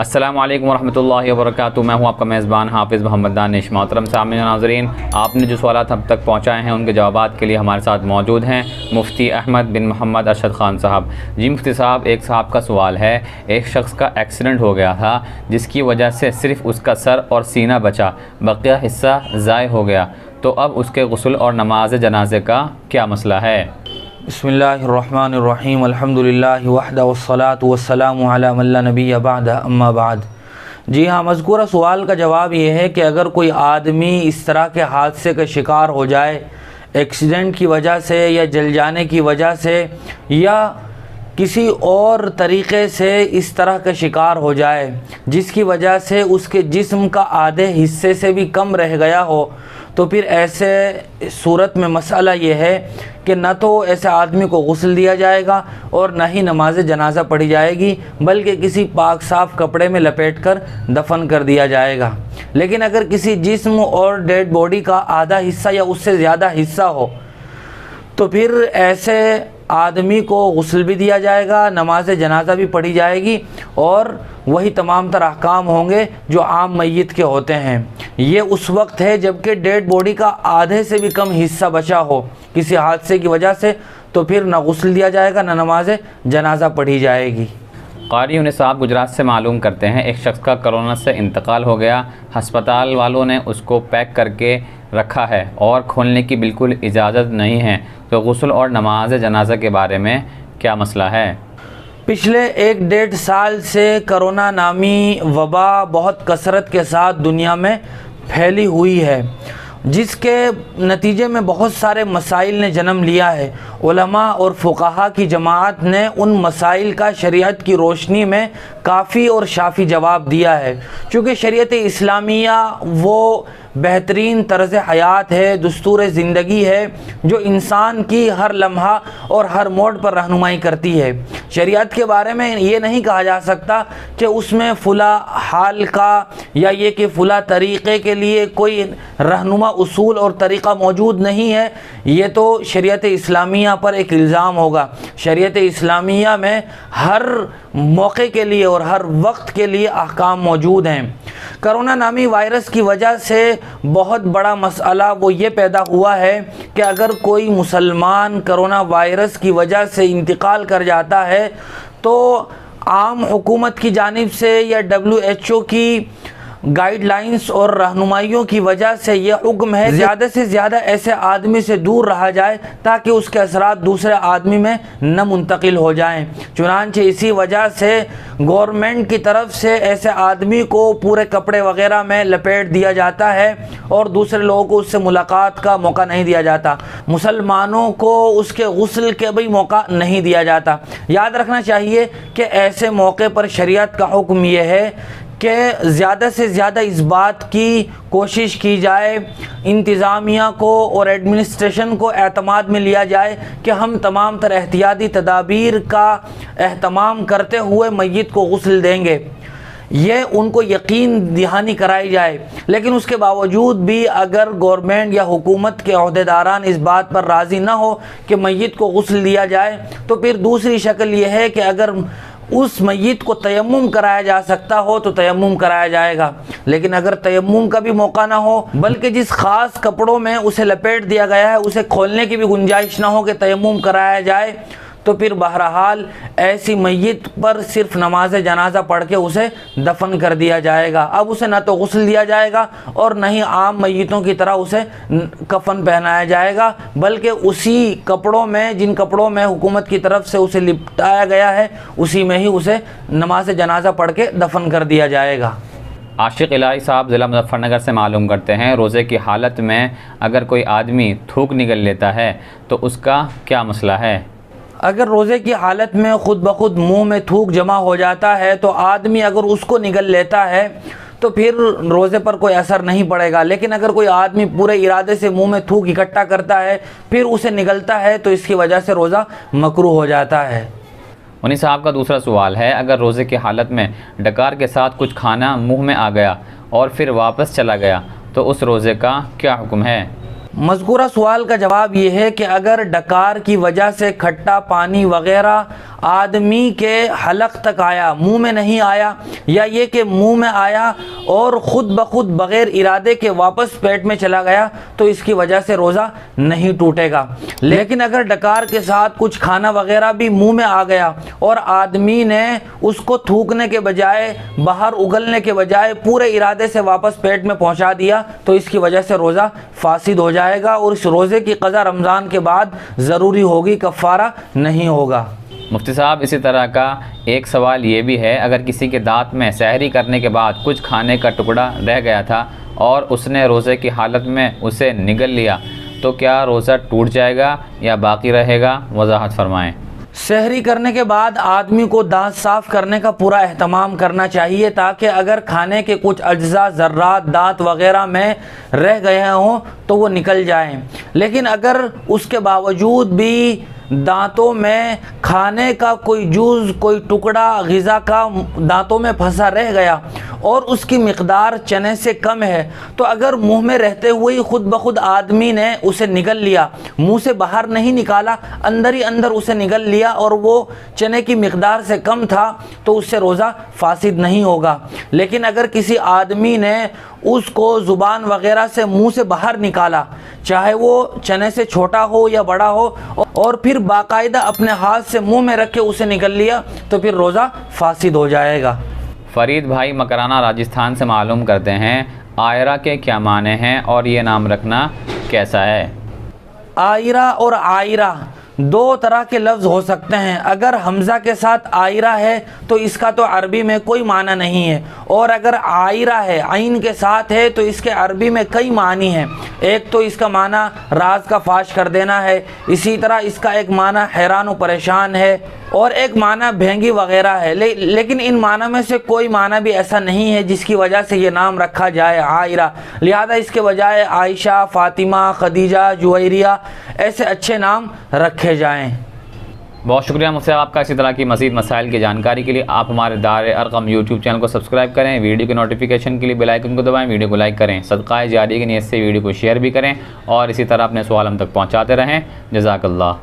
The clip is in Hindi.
अस्सलामुअलैकुम वरहमतुल्लाहि वबरकातुहू। मैं हूं आपका मेज़बान हाफिज़ मोहम्मद दानिश। मोहतरम सामीन व नाज़रीन, आपने जो सवालात अब तक पहुँचाए हैं उनके जवाबात के लिए हमारे साथ मौजूद हैं मुफ्ती अहमद बिन मोहम्मद अरशद ख़ान साहब। जी मुफ्ती साहब, एक साहब का सवाल है, एक शख्स का एक्सीडेंट हो गया था जिसकी वजह से सिर्फ़ उसका सर और सीना बचा, बकिया हिस्सा ज़ाय हो गया, तो अब उसके गुस्ल और नमाज जनाजे का क्या मसला है? बिस्मिल्लाहिर्रहमानिर्रहीम, अल्हम्दुलिल्लाहि वहदा वस्सलातु वस्सलामु अला मन ला नबिय्य बअदा, अम्मा बाद। जी हाँ, मज़कूरा सवाल का जवाब ये है कि अगर कोई आदमी इस तरह के हादसे का शिकार हो जाए, एक्सीडेंट की वजह से या जल जाने की वजह से या किसी और तरीक़े से इस तरह का शिकार हो जाए जिसकी वजह से उसके जिस्म का आधे हिस्से से भी कम रह गया हो, तो फिर ऐसे सूरत में मसला ये है कि न तो ऐसे आदमी को गुस्ल दिया जाएगा और न ही नमाज जनाजा पढ़ी जाएगी, बल्कि किसी पाक साफ़ कपड़े में लपेटकर दफन कर दिया जाएगा। लेकिन अगर किसी जिस्म और डेड बॉडी का आधा हिस्सा या उससे ज़्यादा हिस्सा हो तो फिर ऐसे आदमी को गुस्ल भी दिया जाएगा, नमाज जनाजा भी पढ़ी जाएगी और वही तमाम तर अहकाम होंगे जो आम मय्यत के होते हैं। ये उस वक्त है जबकि डेड बॉडी का आधे से भी कम हिस्सा बचा हो किसी हादसे की वजह से, तो फिर न गुस्ल दिया जाएगा न नमाज जनाजा पढ़ी जाएगी। क़ारी उन्हें साहब गुजरात से मालूम करते हैं, एक शख्स का कोरोना से इंतकाल हो गया, अस्पताल वालों ने उसको पैक करके रखा है और खोलने की बिल्कुल इजाज़त नहीं है, तो गुस्ल और नमाज जनाजा के बारे में क्या मसला है? पिछले 1-1.5 साल से कोरोना नामी वबा बहुत कसरत के साथ दुनिया में फैली हुई है, जिसके नतीजे में बहुत सारे मसाइल ने जन्म लिया है। उलमा और फ़ुक़हा की जमात ने उन मसाइल का शरीयत की रोशनी में काफ़ी और शाफ़ी जवाब दिया है, चूँकि शरीयत इस्लामिया वो बेहतरीन तर्ज़ हयात है, दस्तूर ज़िंदगी है जो इंसान की हर लम्हा और हर मोड़ पर रहनुमाई करती है। शरीयत के बारे में ये नहीं कहा जा सकता कि उसमें फ़ुला हाल का या ये कि फ़ुला तरीक़े के लिए कोई रहनुमा उसूल और तरीक़ा मौजूद नहीं है। ये तो शरीयत इस्लामिया पर एक इल्ज़ाम होगा। शरीयत इस्लामिया में हर मौके के लिए और हर वक्त के लिए अहकाम मौजूद हैं। कोरोना नामी वायरस की वजह से बहुत बड़ा मसला वो ये पैदा हुआ है कि अगर कोई मुसलमान कोरोना वायरस की वजह से इंतकाल कर जाता है तो आम हुकूमत की जानिब से या WHO की गाइडलाइंस और रहनुमाइयों की वजह से यह हुक्म है ज़्यादा से ज़्यादा ऐसे आदमी से दूर रहा जाए ताकि उसके असरात दूसरे आदमी में न मुंतकिल हो जाएं। चुनांचे इसी वजह से गवर्नमेंट की तरफ से ऐसे आदमी को पूरे कपड़े वगैरह में लपेट दिया जाता है और दूसरे लोगों को उससे मुलाकात का मौका नहीं दिया जाता। मुसलमानों को उसके गुस्ल के भी मौका नहीं दिया जाता। याद रखना चाहिए कि ऐसे मौके पर शरीयत का हुक्म यह है कि ज़्यादा से ज़्यादा इस बात की कोशिश की जाए, इंतज़ामिया को और एडमिनिस्ट्रेशन को एतमाद में लिया जाए कि हम तमाम तर एहतियाती तदाबीर का एहतमाम करते हुए मय्यत को गुस्ल देंगे, ये उनको यकीन दहानी कराई जाए। लेकिन उसके बावजूद भी अगर गवर्नमेंट या हुकूमत के अहदेदारान इस बात पर राज़ी ना हो कि मय्यत को गुस्ल दिया जाए, तो फिर दूसरी शक्ल ये है कि अगर उस मय्यत को तयम्मुम कराया जा सकता हो तो तयम्मुम कराया जाएगा। लेकिन अगर तयम्मुम का भी मौका ना हो, बल्कि जिस ख़ास कपड़ों में उसे लपेट दिया गया है उसे खोलने की भी गुंजाइश ना हो कि तयम्मुम कराया जाए, तो फिर बहरहाल ऐसी मय्यत पर सिर्फ नमाज जनाजा पढ़ के उसे दफन कर दिया जाएगा। अब उसे न तो गुस्ल दिया जाएगा और न ही आम मय्यतों की तरह उसे कफन पहनाया जाएगा, बल्कि उसी कपड़ों में जिन कपड़ों में हुकूमत की तरफ से उसे लिपटाया गया है उसी में ही उसे नमाज जनाजा पढ़ के दफन कर दिया जाएगा। आशिक इलाही साहब ज़िला मुज़फ़्फ़रनगर से मालूम करते हैं, रोज़े की हालत में अगर कोई आदमी थूक निगल लेता है तो उसका क्या मसला है? अगर रोज़े की हालत में ख़ुद ब खुद मुँह में थूक जमा हो जाता है तो आदमी अगर उसको निगल लेता है तो फिर रोज़े पर कोई असर नहीं पड़ेगा। लेकिन अगर कोई आदमी पूरे इरादे से मुंह में थूक इकट्ठा करता है फिर उसे निगलता है तो इसकी वजह से रोज़ा मकरूह हो जाता है। उन्हीं साहब का दूसरा सवाल है, अगर रोज़े की हालत में डकार के साथ कुछ खाना मुंह में आ गया और फिर वापस चला गया तो उस रोज़े का क्या हुक्म है? मज़कूरा सवाल का जवाब ये है कि अगर डकार की वजह से खट्टा पानी वग़ैरह आदमी के हलक तक आया, मुंह में नहीं आया, या ये कि मुंह में आया और ख़ुद ब खुद बग़ैर इरादे के वापस पेट में चला गया, तो इसकी वजह से रोज़ा नहीं टूटेगा। लेकिन अगर डकार के साथ कुछ खाना वग़ैरह भी मुंह में आ गया और आदमी ने उसको थूकने के बजाय, बाहर उगलने के बजाय पूरे इरादे से वापस पेट में पहुंचा दिया, तो इसकी वजह से रोज़ा फासिद हो जाएगा और इस रोज़े की क़ज़ा रमज़ान के बाद ज़रूरी होगी, कफ़ारा नहीं होगा। मुफ्ती साहब, इसी तरह का एक सवाल ये भी है, अगर किसी के दांत में सहरी करने के बाद कुछ खाने का टुकड़ा रह गया था और उसने रोज़े की हालत में उसे निगल लिया, तो क्या रोज़ा टूट जाएगा या बाकी रहेगा? वज़ाहत फरमाएँ। सहरी करने के बाद आदमी को दांत साफ़ करने का पूरा एहतमाम करना चाहिए, ताकि अगर खाने के कुछ अज्जा ज़र्रात दांत वग़ैरह में रह गए हों तो वो निकल जाएं। लेकिन अगर उसके बावजूद भी दांतों में खाने का कोई जूज़, कोई टुकड़ा ग़िज़ा का दांतों में फंसा रह गया और उसकी मिक़दार चने से कम है, तो अगर मुंह में रहते हुए ही ख़ुद ब खुद आदमी ने उसे निगल लिया, मुंह से बाहर नहीं निकाला, अंदर ही अंदर उसे निगल लिया और वो चने की मिक़दार से कम था, तो उससे रोज़ा फासिद नहीं होगा। लेकिन अगर किसी आदमी ने उसको ज़ुबान वग़ैरह से मुंह से बाहर निकाला, चाहे वो चने से छोटा हो या बड़ा हो, और फिर बाकायदा अपने हाथ से मुंह में रख के उसे निगल लिया, तो फिर रोज़ा फासिद हो जाएगा। फ़रीद भाई मकराना राजस्थान से मालूम करते हैं, आयरा के क्या माने हैं और ये नाम रखना कैसा है? आयरा और आयरा दो तरह के लफ्ज़ हो सकते हैं। अगर हमज़ा के साथ आयरा है तो इसका तो अरबी में कोई माना नहीं है, और अगर आयरा है आइन के साथ है तो इसके अरबी में कई मानी हैं। एक तो इसका माना राज का फाश कर देना है, इसी तरह इसका एक माना हैरान व परेशान है, और एक माना भेंगी वग़ैरह है। लेकिन इन माना में से कोई माना भी ऐसा नहीं है जिसकी वजह से ये नाम रखा जाए आयरा। लिहाजा इसके बजाय आयशा, फ़ातिमा, खदीजा, जुवैरिया ऐसे अच्छे नाम रखे जाएं। बहुत शुक्रिया मुफ्ती साहब आपका। इसी तरह की मज़ीद मसाइल की जानकारी के लिए आप हमारे दारे अरक़म यूट्यूब चैनल को सब्सक्राइब करें, वीडियो के नोटिफिकेशन के लिए बेल आइकन को दबाएं, वीडियो को लाइक करें, सदक़ाए जारिया की नीयत से वीडियो को शेयर भी करें और इसी तरह अपने सवाल हम तक पहुँचाते रहें। जज़ाकल्लाह।